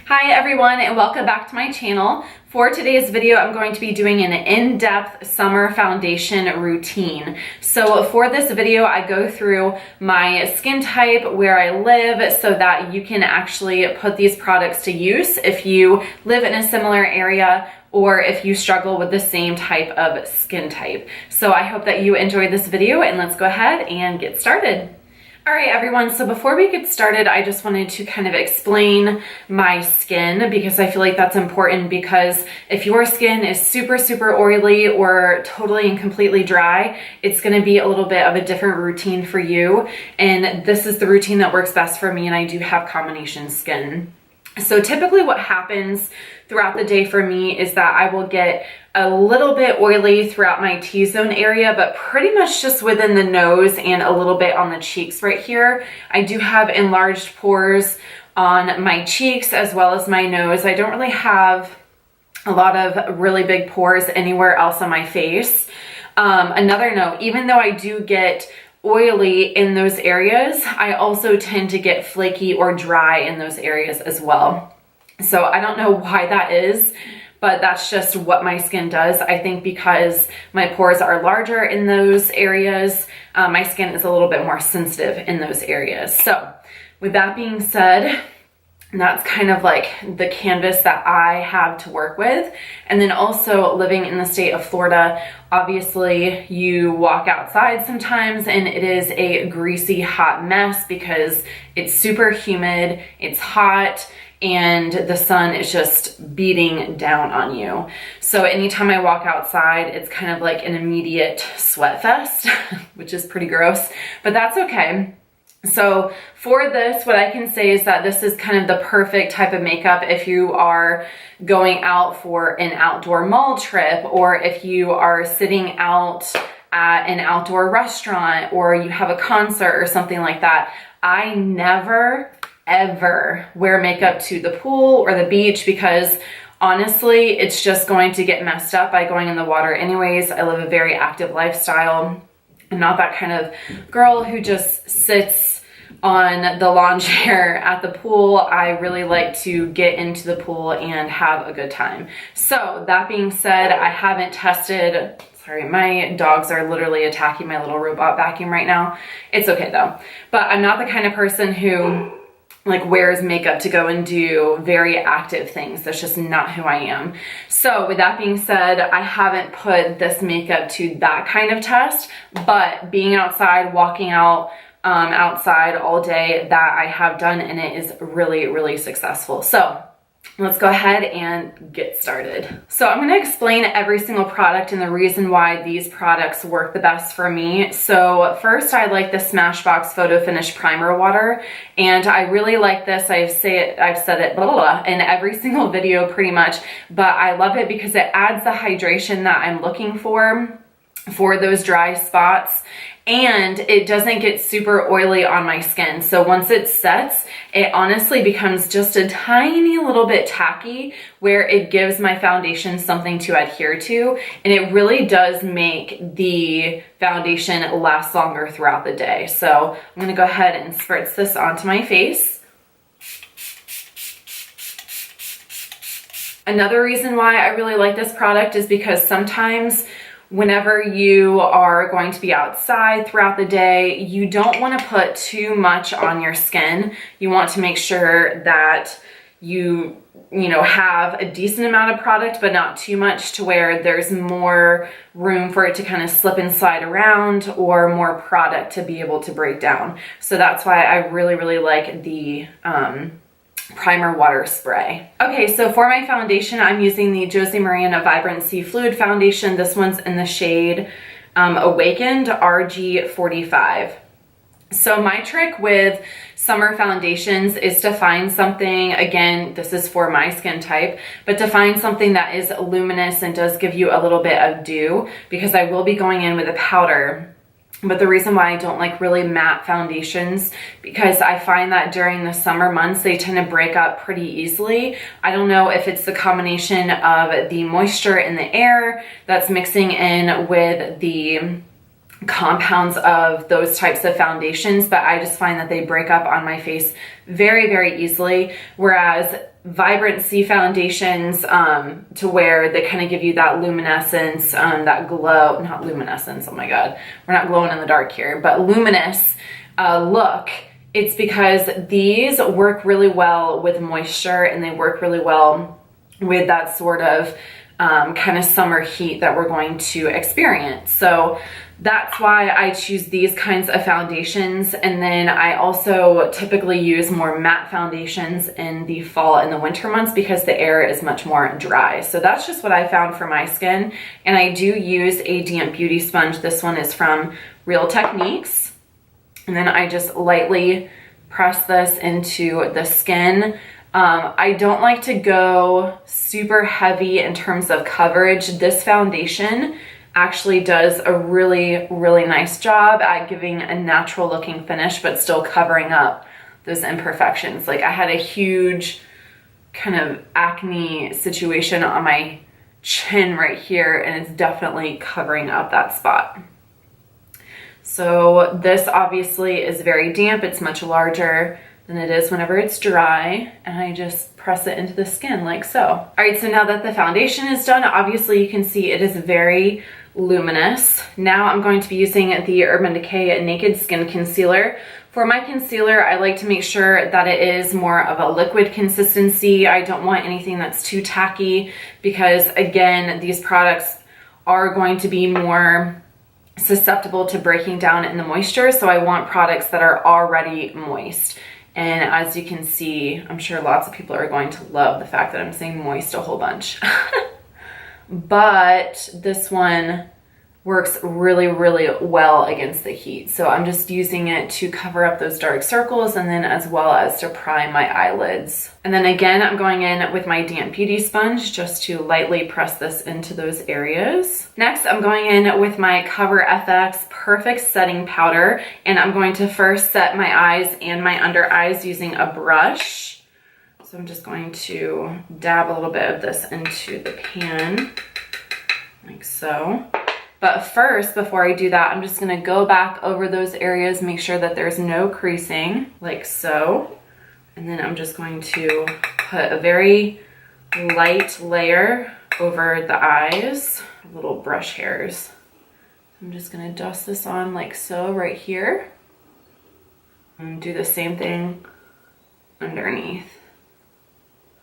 Hi everyone, and welcome back to my channel. For today's video, I'm going to be doing an in-depth summer foundation routine. So for this video, I go through my skin type, where I live, so that you can actually put these products to use if you live in a similar area or if you struggle with the same type of skin type. So I hope that you enjoyed this video, and let's go ahead and get started. All right, everyone, so before we get started, I just wanted to kind of explain my skin, because I feel like that's important, because if your skin is super oily or totally and completely dry, it's gonna be a little bit of a different routine for you. And this is the routine that works best for me, and I do have combination skin. So typically what happens throughout the day for me is that I will get a little bit oily throughout my T-zone area, but pretty much just within the nose and a little bit on the cheeks right here. I do have enlarged pores on my cheeks as well as my nose. I don't really have a lot of really big pores anywhere else on my face. Another note, even though I do get oily in those areas, I also tend to get flaky or dry in those areas as well. So I don't know why that is, but that's just what my skin does. I think because my pores are larger in those areas, my skin is a little bit more sensitive in those areas. So with that being said, that's kind of like the canvas that I have to work with. And then also living in the state of Florida, obviously you walk outside sometimes and it is a greasy, hot mess because it's super humid, it's hot, and the sun is just beating down on you. So anytime I walk outside, it's kind of like an immediate sweat fest, which is pretty gross, but that's okay. So for this, what I can say is that this is kind of the perfect type of makeup if you are going out for an outdoor mall trip, or if you are sitting out at an outdoor restaurant, or you have a concert or something like that. I never, ever wear makeup to the pool or the beach, because honestly, it's just going to get messed up by going in the water anyways. I live a very active lifestyle. I'm not that kind of girl who just sits on the lawn chair at the pool. I really like to get into the pool and have a good time. So that being said, I haven't tested, sorry, my dogs are literally attacking my little robot vacuum right now. It's okay though. But I'm not the kind of person who like wears makeup to go and do very active things. That's just not who I am. So with that being said, I haven't put this makeup to that kind of test, but being outside, walking out outside all day, that I have done, and it is really successful. So let's go ahead and get started. So I'm going to explain every single product and the reason why these products work the best for me. So first, I like the Smashbox Photo Finish Primer Water, and I really like this. I've said it in every single video pretty much, but I love it because it adds the hydration that I'm looking for those dry spots, and it doesn't get super oily on my skin. So once it sets, it honestly becomes just a tiny little bit tacky, where it gives my foundation something to adhere to, and it really does make the foundation last longer throughout the day. So I'm gonna go ahead and spritz this onto my face. Another reason why I really like this product is because sometimes whenever you are going to be outside throughout the day, you don't want to put too much on your skin. You want to make sure that you have a decent amount of product, but not too much to where there's more room for it to kind of slip and slide around, or more product to be able to break down. So that's why I really like the primer water spray. Okay, so for my foundation, I'm using the Josie Maran Vibrancy Fluid Foundation. This one's in the shade Awakened RG45. So my trick with summer foundations is to find something, again, this is for my skin type, but to find something that is luminous and does give you a little bit of dew, because I will be going in with a powder. But the reason why I don't like really matte foundations, because I find that during the summer months, they tend to break up pretty easily. I don't know if it's the combination of the moisture in the air that's mixing in with the compounds of those types of foundations, but I just find that they break up on my face very, very easily. Whereas vibrancy foundations to where they kind of give you that luminescence, that glow, not luminescence, oh my God, we're not glowing in the dark here, but luminous look. It's because these work really well with moisture, and they work really well with that sort of kind of summer heat that we're going to experience. So that's why I choose these kinds of foundations. And then I also typically use more matte foundations in the fall and the winter months because the air is much more dry. So that's just what I found for my skin. And I do use a damp beauty sponge. This one is from Real Techniques. And then I just lightly press this into the skin. I don't like to go super heavy in terms of coverage. This foundation actually does a really, really nice job at giving a natural looking finish, but still covering up those imperfections. Like I had a huge kind of acne situation on my chin right here, and it's definitely covering up that spot. So this obviously is very damp. It's much larger than it is whenever it's dry, and I just press it into the skin like so. All right, so now that the foundation is done, obviously you can see it is very luminous. Now I'm going to be using the Urban Decay Naked Skin Concealer. For my concealer, I like to make sure that it is more of a liquid consistency. I don't want anything that's too tacky because, again, these products are going to be more susceptible to breaking down in the moisture, so I want products that are already moist. And as you can see, I'm sure lots of people are going to love the fact that I'm saying moist a whole bunch. But this one works really, really well against the heat. So I'm just using it to cover up those dark circles, and then as well as to prime my eyelids. And then again, I'm going in with my damp beauty sponge just to lightly press this into those areas. Next, I'm going in with my Cover FX Perfect Setting Powder, and I'm going to first set my eyes and my under eyes using a brush. So I'm just going to dab a little bit of this into the pan, like so. But first, before I do that, I'm just gonna go back over those areas, make sure that there's no creasing, like so. And then I'm just going to put a very light layer over the eyes, little brush hairs. I'm just gonna dust this on like so right here. And do the same thing underneath.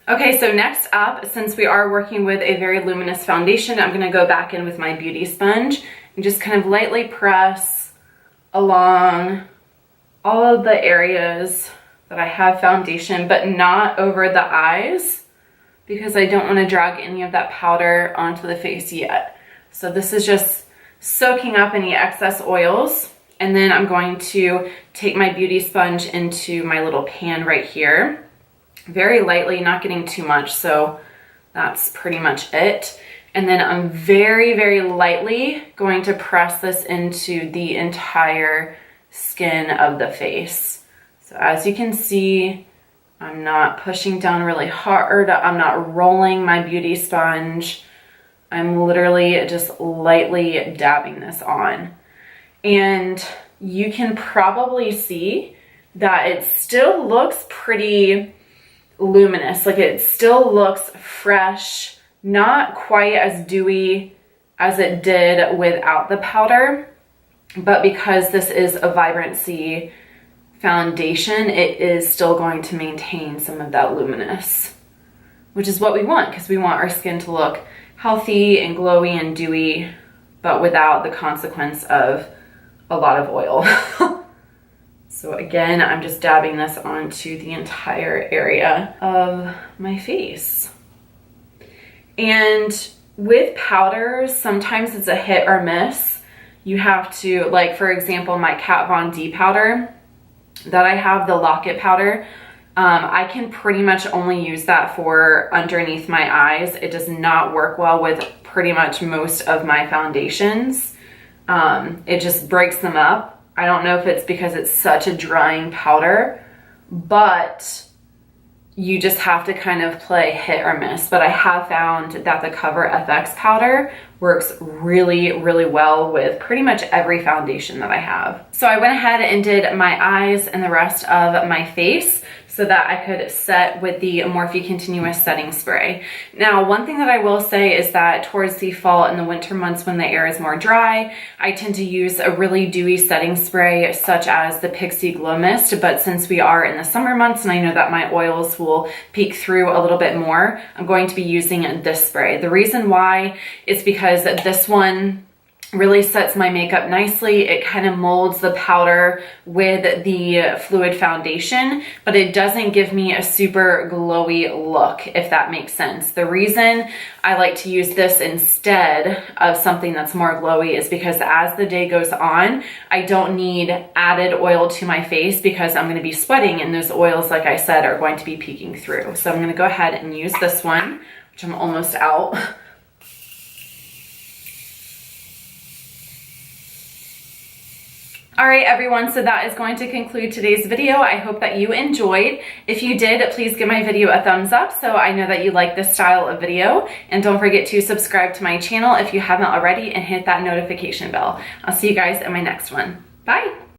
Okay, so next up, since we are working with a very luminous foundation, I'm gonna go back in with my beauty sponge and just kind of lightly press along all of the areas that I have foundation, but not over the eyes because I don't wanna drag any of that powder onto the face yet. So this is just soaking up any excess oils. And then I'm going to take my beauty sponge into my little pan right here. Very lightly, not getting too much, so that's pretty much it. And then I'm very, very lightly going to press this into the entire skin of the face. So as you can see, I'm not pushing down really hard. I'm not rolling my beauty sponge. I'm literally just lightly dabbing this on. And you can probably see that it still looks pretty luminous, like it still looks fresh, not quite as dewy as it did without the powder, but because this is a vibrancy foundation, it is still going to maintain some of that luminous, which is what we want, because we want our skin to look healthy and glowy and dewy, but without the consequence of a lot of oil. So again, I'm just dabbing this onto the entire area of my face. And with powders, sometimes it's a hit or miss. You have to, like for example, my Kat Von D powder that I have, the Lock-It powder, I can pretty much only use that for underneath my eyes. It does not work well with pretty much most of my foundations. It just breaks them up. I don't know if it's because it's such a drying powder, but you just have to kind of play hit or miss. But I have found that the Cover FX powder works really, really well with pretty much every foundation that I have. So I went ahead and did my eyes and the rest of my face. so that I could set with the Morphe Continuous Setting Spray. Now, one thing that I will say is that towards the fall and the winter months when the air is more dry, I tend to use a really dewy setting spray such as the Pixie Glow Mist, but since we are in the summer months and I know that my oils will peek through a little bit more, I'm going to be using this spray. The reason why is because this one really sets my makeup nicely. It kind of molds the powder with the fluid foundation, but it doesn't give me a super glowy look, if that makes sense. The reason I like to use this instead of something that's more glowy is because as the day goes on, I don't need added oil to my face because I'm going to be sweating and those oils, like I said, are going to be peeking through. So I'm going to go ahead and use this one, which I'm almost out. All right, everyone, so that is going to conclude today's video. I hope that you enjoyed. If you did, please give my video a thumbs up so I know that you like this style of video. And don't forget to subscribe to my channel if you haven't already and hit that notification bell. I'll see you guys in my next one. Bye.